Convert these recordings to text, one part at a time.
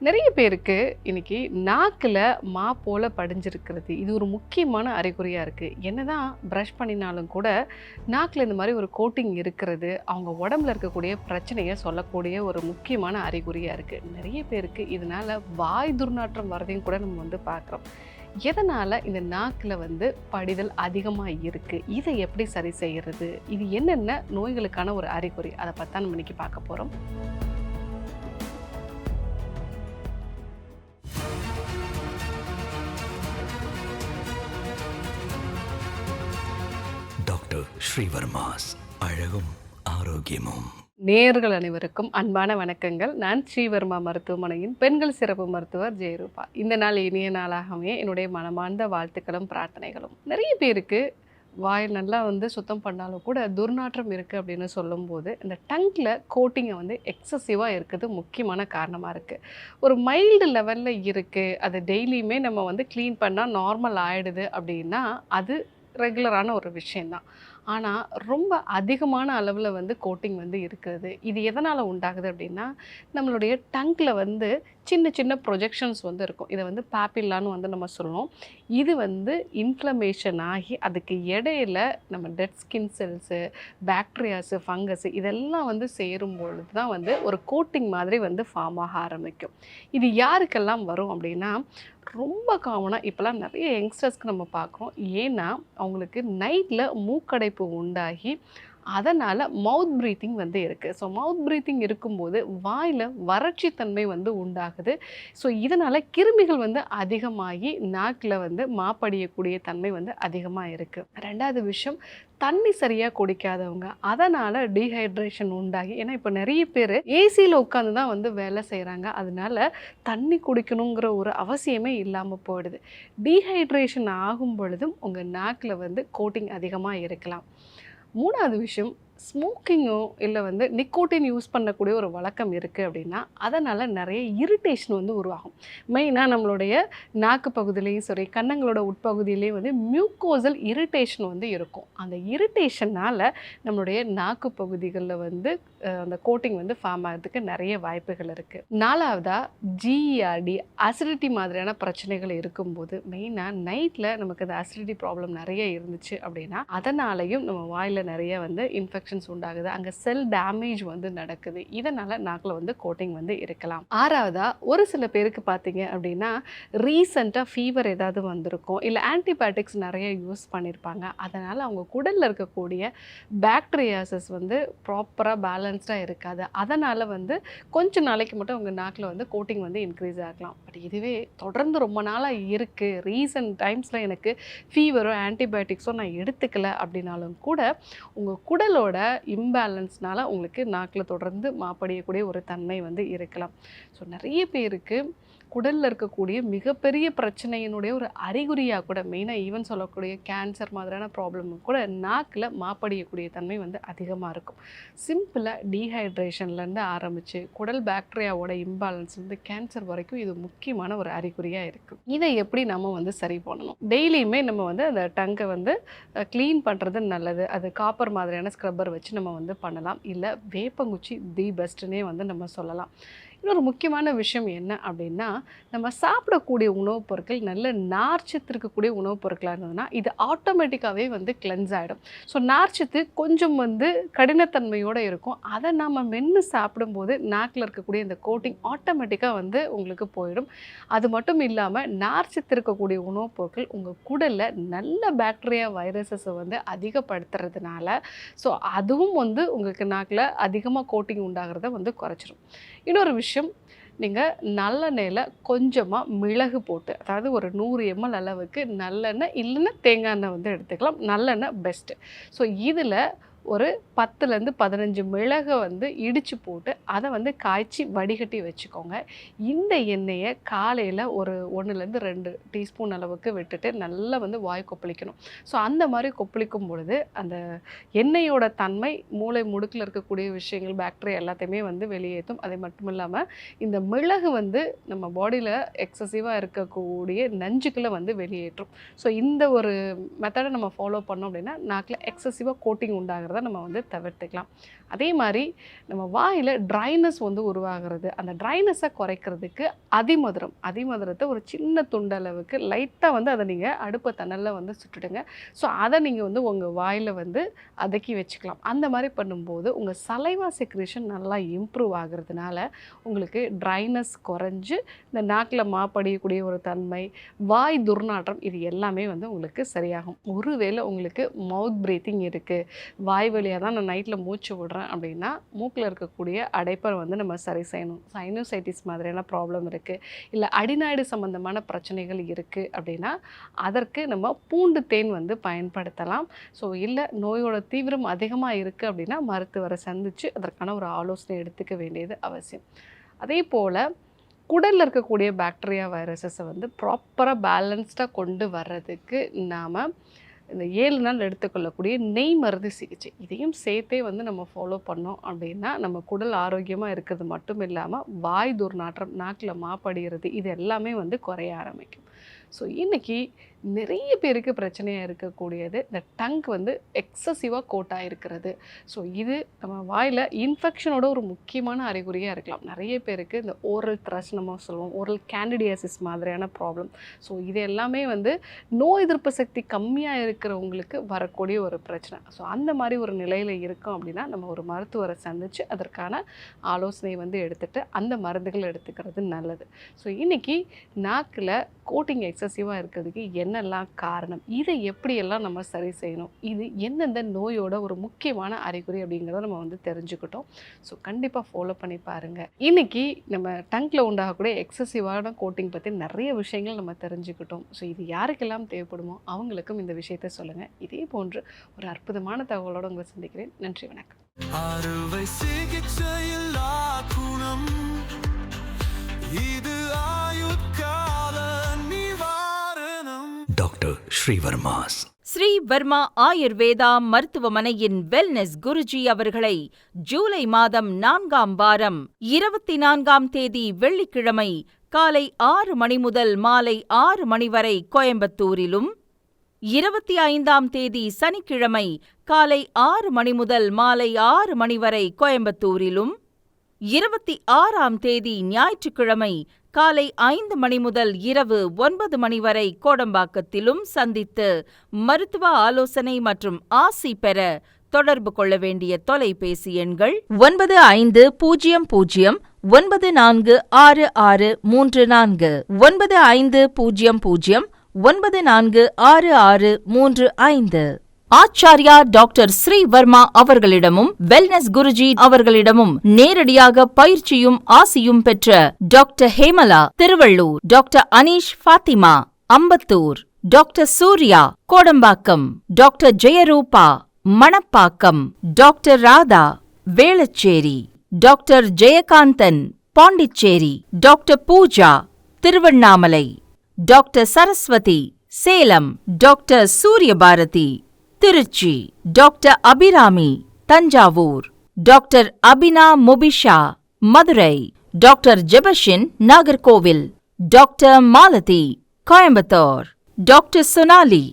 நிறைய பேருக்கு இன்னைக்கு நாக்குல மா போல படிஞ்சிருக்கிறது இது ஒரு முக்கியமான அறிகுறியா இருக்கு. என்னதான் ப்ரஷ் பண்ணினாலும் கூட நாக்குல இந்த மாதிரி ஒரு கோட்டிங் இருக்கிறது அவங்க உடம்புல இருக்கக்கூடிய பிரச்சனையை சொல்லக்கூடிய ஒரு முக்கியமான அறிகுறியா இருக்கு. நிறைய பேருக்கு இதனால வாய் துர்நாற்றம் வரதையும் கூட நம்ம பார்க்குறோம். எதனால இந்த நாக்குல படிதல் அதிகமா இருக்கு, இதை எப்படி சரி செய்யறது, இது என்னென்ன நோய்களுக்கான ஒரு அறிகுறி, அதை பத்தி தான் நம்ம இன்னைக்கு பார்க்க போறோம். டாக்டர் ஸ்ரீவர்மாஸ் அழகும் ஆரோக்கியமும். நேயர்கள் அனைவருக்கும் அன்பான வணக்கங்கள். நான் ஸ்ரீவர்மா மருத்துவமனையின் பெண்கள் சிறப்பு மருத்துவர் ஜெயரூபா. இந்த நாள் இனிய நாளாகவே என்னுடைய மனமார்ந்த வாழ்த்துக்களும் பிரார்த்தனைகளும். நிறைய பேருக்கு வாய் நல்லா சுத்தம் பண்ணாலும் கூட துர்நாற்றம் இருக்குது அப்படின்னு சொல்லும்போது இந்த டங்கில் கோட்டிங்கை எக்ஸசிவாக இருக்கிறது முக்கியமான காரணமாக இருக்குது. ஒரு மைல்டு லெவலில் இருக்குது, அது டெய்லியுமே நம்ம க்ளீன் பண்ணால் நார்மல் ஆகிடுது அப்படின்னா அது ரெகுலரான ஒரு விஷயந்தான். ஆனால் ரொம்ப அதிகமான அளவில் கோட்டிங் இருக்கிறது. இது எதனால் உண்டாகுது அப்படின்னா நம்மளுடைய டங்கில் சின்ன சின்ன ப்ரொஜெக்ஷன்ஸ் இருக்கும். இதை பாப்பில்லான்னு நம்ம சொல்லுவோம். இது இன்ஃப்ளமேஷன் ஆகி அதுக்கு இடையில நம்ம dead skin cells, bacterias, fungus இதெல்லாம் சேரும் பொழுது தான் ஒரு கோட்டிங் மாதிரி ஃபார்ம் ஆக ஆரம்பிக்கும். இது யாருக்கெல்லாம் வரும் அப்படின்னா ரொம்ப காமனாக இப்போலாம் நிறைய யங்ஸ்டர்ஸ்க்கு நம்ம பார்க்குறோம். ஏன்னா அவங்களுக்கு நைட்டில் மூக்கடைப்பு உண்டாகி அதனால் மவுத் ப்ரீத்திங் இருக்குது. ஸோ மவுத் ப்ரீத்திங் இருக்கும்போது வாயில் வறட்சி தன்மை உண்டாகுது. ஸோ இதனால் கிருமிகள் அதிகமாகி நாக்கில் மாப்படியக்கூடிய தன்மை அதிகமாக இருக்குது. ரெண்டாவது விஷயம், தண்ணி சரியாக குடிக்காதவங்க, அதனால் டீஹைட்ரேஷன் உண்டாகி, ஏன்னா இப்போ நிறைய பேர் ஏசியில் உட்காந்து தான் வேலை செய்கிறாங்க. அதனால தண்ணி குடிக்கணுங்கிற ஒரு அவசியமே இல்லாமல் போயிடுது. டீஹைட்ரேஷன் ஆகும் பொழுதும் உங்கள் நாக்கில் கோட்டிங் அதிகமாக இருக்கலாம். மூணாவது விஷயம், ஸ்மோக்கிங்கோ இல்லை நிக்கோட்டின் யூஸ் பண்ணக்கூடிய ஒரு வழக்கம் இருக்குது அப்படின்னா அதனால் நிறைய இரிட்டேஷன் உருவாகும். மெயினாக நம்மளுடைய நாக்கு பகுதியிலையும் சரி, கன்னங்களோட உட்பகுதியிலையும் மியூக்கோசல் இரிட்டேஷன் இருக்கும். அந்த இரிட்டேஷனால் நம்மளுடைய நாக்கு பகுதிகளில் அந்த கோட்டிங் ஃபார்ம் ஆகிறதுக்கு நிறைய வாய்ப்புகள் இருக்குது. நாலாவதாக ஜிஇஆர்டி, அசிடிட்டி மாதிரியான பிரச்சனைகள் இருக்கும்போது, மெயினாக நைட்டில் நமக்கு அந்த அசிடிட்டி ப்ராப்ளம் நிறைய இருந்துச்சு அப்படின்னா அதனாலையும் நம்ம வாயில் நிறைய இன்ஃபெக்ஷன்ஸ் உண்டாகுது, அங்கே செல் டேமேஜ் நடக்குது. இதனால் நாக்கில் கோட்டிங் இருக்கலாம். ஆறாவதாக ஒரு சில பேருக்கு பார்த்தீங்க அப்படின்னா ரீசெண்டாக ஃபீவர் ஏதாவது வந்திருக்கும், இல்லை ஆன்டிபயோட்டிக்ஸ் நிறைய யூஸ் பண்ணியிருப்பாங்க. அதனால் அவங்க குடலில் இருக்கக்கூடிய பாக்டீரியாசஸ் ப்ராப்பராக பேலன்ஸ்டாக இருக்காது. அதனால் கொஞ்ச நாளைக்கு மட்டும் அவங்க நாக்கில் கோட்டிங் இன்க்ரீஸ் ஆகலாம். பட் இதுவே தொடர்ந்து ரொம்ப நாளாக இருக்குது, ரீசன்ட் டைம்ஸில் எனக்கு ஃபீவரோ ஆன்டிபயோட்டிக்ஸோ நான் எடுத்துக்கல அப்படின்னாலும் கூட உங்கள் குடலோட இம்பேலன்ஸ்னால உங்களுக்கு நாக்கில் தொடர்ந்து மாப்படியக்கூடிய ஒரு தன்மை இருக்கலாம். ஸோ நிறைய பேருக்கு குடலில் இருக்கக்கூடிய மிகப்பெரிய பிரச்சனையினுடைய ஒரு அறிகுறியாக கூட, மெயினாக ஈவன் சொல்லக்கூடிய கேன்சர் மாதிரியான ப்ராப்ளம் கூட நாக்கில் மாப்படியக்கூடிய தன்மை அதிகமாக இருக்கும். சிம்பிளாக டீஹைட்ரேஷன்லேருந்து ஆரம்பித்து குடல் பாக்டீரியாவோட இம்பேலன்ஸ்லேருந்து கேன்சர் வரைக்கும் இது முக்கியமான ஒரு அறிகுறியாக இருக்குது. இதை எப்படி நம்ம சரி பண்ணணும்? டெய்லியுமே நம்ம அந்த டங்கை க்ளீன் பண்ணுறது நல்லது. அது காப்பர் மாதிரியான ஸ்க்ரப்பர் வச்சு நம்ம பண்ணலாம். இல்லை வேப்பங்குச்சி தி பெஸ்ட்டுன்னே நம்ம சொல்லலாம். இன்னொரு முக்கியமான விஷயம் என்ன அப்படின்னா, நம்ம சாப்பிடக்கூடிய உணவுப் பொருட்கள் நல்ல நார்ச்சத்து இருக்கக்கூடிய உணவுப் பொருட்களாக இருந்ததுன்னா இது ஆட்டோமேட்டிக்காகவே கிளென்ஸ் ஆகிடும். ஸோ நார்ச்சத்து கொஞ்சம் கடினத்தன்மையோடு இருக்கும். அதை நம்ம மென்று சாப்பிடும்போது நாக்கில் இருக்கக்கூடிய இந்த கோட்டிங் ஆட்டோமேட்டிக்காக உங்களுக்கு போயிடும். அது மட்டும் இல்லாமல் நார்ச்சத்து இருக்கக்கூடிய உணவுப் பொருட்கள் உங்கள் குடலில் நல்ல பாக்டீரியா வைரஸஸை அதிகப்படுத்துறதுனால ஸோ அதுவும் உங்களுக்கு நாக்கில் அதிகமாக கோட்டிங் உண்டாகிறத குறைச்சிரும். இன்னொரு விஷயம், நீங்கள் நல்லெண்ணெயில் கொஞ்சமாக மிளகு போட்டு, அதாவது ஒரு 100 ml அளவுக்கு நல்லெண்ணெய் இல்லைன்னா தேங்காய் எண்ணெய் எடுத்துக்கலாம். நல்லெண்ணெய் பெஸ்ட்டு. ஸோ இதில் ஒரு 10லேருந்து 15 மிளகை இடித்து போட்டு அதை காய்ச்சி வடிகட்டி வச்சுக்கோங்க. இந்த எண்ணெயை காலையில் ஒரு 1லேருந்து 2 டீஸ்பூன் அளவுக்கு விட்டுட்டு நல்லா வாய் கொப்பளிக்கணும். ஸோ அந்த மாதிரி கொப்பளிக்கும் பொழுது அந்த எண்ணெயோட தன்மை மூளை முடுக்கில் இருக்கக்கூடிய விஷயங்கள், பாக்டீரியா எல்லாத்தையுமே வெளியேற்றும். அது மட்டும் இல்லாமல் இந்த மிளகு நம்ம பாடியில் எக்ஸசிவாக இருக்கக்கூடிய நஞ்சுக்களை வெளியேற்றும். ஸோ இந்த ஒரு மெத்தடை நம்ம ஃபாலோ பண்ணோம் அப்படின்னா நாக்கில் எக்ஸசிவாக கோட்டிங் உண்டாகிறத அப்படிங்கிறத நம்ம வந்து தவிர்த்துக்கலாம். அதே மாதிரி நம்ம வாயில் ட்ரைனஸ் வந்து உருவாகிறது, அந்த ட்ரைனஸை குறைக்கிறதுக்கு அதிமதுரத்தை ஒரு சின்ன துண்டளவுக்கு லைட்டாக வந்து அதை நீங்கள் அடுப்பு தணலில் வந்து சுட்டுடுங்க. ஸோ அதை நீங்கள் வந்து உங்கள் வாயில் வந்து அதக்கி வச்சுக்கலாம். அந்த மாதிரி பண்ணும்போது உங்கள் சலைவா செக்ரேஷன் நல்லா இம்ப்ரூவ் ஆகிறதுனால உங்களுக்கு ட்ரைனஸ் குறைஞ்சு இந்த நாக்கில் மாப்படியக்கூடிய ஒரு தன்மை, வாய் துர்நாற்றம், இது எல்லாமே வந்து உங்களுக்கு சரியாகும். ஒருவேளை உங்களுக்கு மவுத் பிரீத்திங் இருக்குது, வாய் வழியாக தான் நான் நைட்டில் மூச்சு விடுறேன் அப்படின்னா மூக்கில் இருக்கக்கூடிய அடைப்பை வந்து நம்ம சரி செய்யணும். சைனோசைட்டிஸ் மாதிரியான ப்ராப்ளம் இருக்குது, இல்லை அடிநாய்டு சம்மந்தமான பிரச்சனைகள் இருக்குது அப்படின்னா அதற்கு நம்ம பூண்டு தேன் வந்து பயன்படுத்தலாம். ஸோ இல்லை நோயோட தீவிரம் அதிகமாக இருக்குது அப்படின்னா மருத்துவரை சந்தித்து அதற்கான ஒரு ஆலோசனை எடுத்துக்க வேண்டியது அவசியம். அதே போல் குடலில் இருக்கக்கூடிய பாக்டீரியா வைரஸஸை வந்து ப்ராப்பராக பேலன்ஸ்டாக கொண்டு வர்றதுக்கு நாம் இந்த 7 நாள் எடுத்துக்கொள்ளக்கூடிய நெய் மருந்து சிகிச்சை இதையும் சேர்த்தே வந்து நம்ம ஃபாலோ பண்ணோம் அப்படின்னா நம்ம குடல் ஆரோக்கியமாக இருக்கிறது மட்டும் இல்லாமல் வாய் துர்நாற்றம், நாக்கில் மாப்படிகிறது, இது எல்லாமே வந்து குறைய ஆரம்பிக்கும். ஸோ இன்றைக்கி நிறைய பேருக்கு பிரச்சனையாக இருக்கக்கூடியது இந்த டங்க் வந்து எக்ஸசிவாக கோட்டாக இருக்கிறது. ஸோ இது நம்ம வாயில் இன்ஃபெக்ஷனோட ஒரு முக்கியமான அறிகுறியாக இருக்கலாம். நிறைய பேருக்கு இந்த ஓரல் த்ரஷ் நம்ம சொல்லுவோம், ஓரல் கேண்டிடியாசிஸ் மாதிரியான ப்ராப்ளம். ஸோ இது எல்லாமே வந்து நோய் எதிர்ப்பு சக்தி கம்மியாக இருக்கிறவங்களுக்கு வரக்கூடிய ஒரு பிரச்சனை. ஸோ அந்த மாதிரி ஒரு நிலையில் இருக்கோம் அப்படின்னா நம்ம ஒரு மருத்துவரை சந்தித்து அதற்கான ஆலோசனை வந்து எடுத்துகிட்டு அந்த மருந்துகள் எடுத்துக்கிறது நல்லது. ஸோ இன்றைக்கி நாக்கில் கோட்டிங் எக்ஸசிவாக இருக்கிறதுக்கு என்னெல்லாம் காரணம், இதை எப்படியெல்லாம் நம்ம சரி செய்யணும், இது எந்தெந்த நோயோட ஒரு முக்கியமான அறிகுறி அப்படிங்கிறத நம்ம வந்து தெரிஞ்சுக்கிட்டோம். ஸோ கண்டிப்பாக ஃபாலோ பண்ணி பாருங்கள். இன்றைக்கி நம்ம டங்கில் உண்டாகக்கூடிய எக்ஸசிவான கோட்டிங் பற்றி நிறைய விஷயங்கள் நம்ம தெரிஞ்சுக்கிட்டோம். ஸோ இது யாருக்கெல்லாம் தேவைப்படுமோ அவங்களுக்கும் இந்த விஷயத்தை சொல்லுங்கள். இதே போன்று ஒரு அற்புதமான தகவலோடு உங்களை சந்திக்கிறேன். நன்றி, வணக்கம். அறுவை சிகிச்சையில் குணம் இது ஆயுட்கால நிவாரணம். டாக்டர் ஸ்ரீவர்மாஸ். ஸ்ரீ வர்மா ஆயுர்வேதா மருத்துவமனையின் வெல்னஸ் குருஜி அவர்களை ஜூலை மாதம் 4ஆம் வாரம் 24ஆம் தேதி வெள்ளிக்கிழமை காலை 6 மணி முதல் மாலை 6 மணி வரை கோயம்புத்தூரிலும், 25ஆம் தேதி சனிக்கிழமை காலை 6 மணி முதல் மாலை 6 மணி வரை கோயம்புத்தூரிலும், 26ஆம் தேதி ஞாயிற்றுக்கிழமை காலை 5 மணி முதல் இரவு 9 மணி வரை கோடம்பாக்கத்திலும் சந்தித்து மருத்துவ ஆலோசனை மற்றும் ஆசி பெற தொடர்பு கொள்ள வேண்டிய தொலைபேசி எண்கள் 9500946634, 9500946635. ஆச்சாரியா டாக்டர் ஸ்ரீ வர்மா அவர்களிடமும் வெல்னஸ் குருஜி அவர்களிடமும் நேரடியாக பயிற்சியும் ஆசியும் பெற்ற doctor Hemala Tiruvallur, doctor Anish Fathima Ambattur, doctor Surya Kodambakkam, doctor Jayarupa Manapakkam, doctor Radha Velachery, doctor Jayakanthan Pondicherry, doctor Pooja Tiruvannamalai, doctor Saraswathi Salem, doctor Suryabharathi Trichy, doctor Abirami Thanjavur, doctor Abina Mubisha Madurai, doctor Jebashin Nagercoil, doctor Malathi Coimbatore, doctor Sonali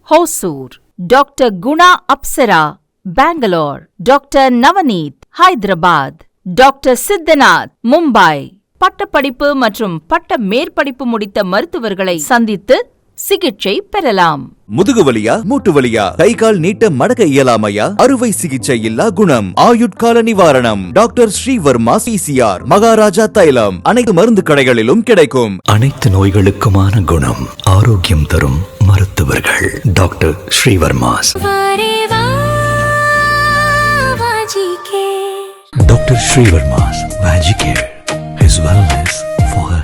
Hosur, doctor Guna Apsara Bangalore, doctor Navneet Hyderabad, doctor Siddhanath Mumbai. பட்டப்படிப்பு மற்றும் பட்ட மேற்படிப்பு முடித்த மருத்துவர்களை சந்தித்து சிகிச்சை பெறலாம். முதுகுவலியா, மூட்டு வலியா, கை கால் நீட்ட மடக்க இயலாமையா, அறுவை சிகிச்சை இல்லா குணம், ஆயுட்கால நிவாரணம். டாக்டர் ஸ்ரீவர்மா PCR, மகாராஜா தைலம் அனைத்து மருந்து கடைகளிலும் கிடைக்கும். அனைத்து நோய்களுக்குமான குணம், ஆரோக்கியம் தரும் மருத்துவர்கள் doctor Srivarma's. Doctor Srivarma's Magic Care. His wellness for her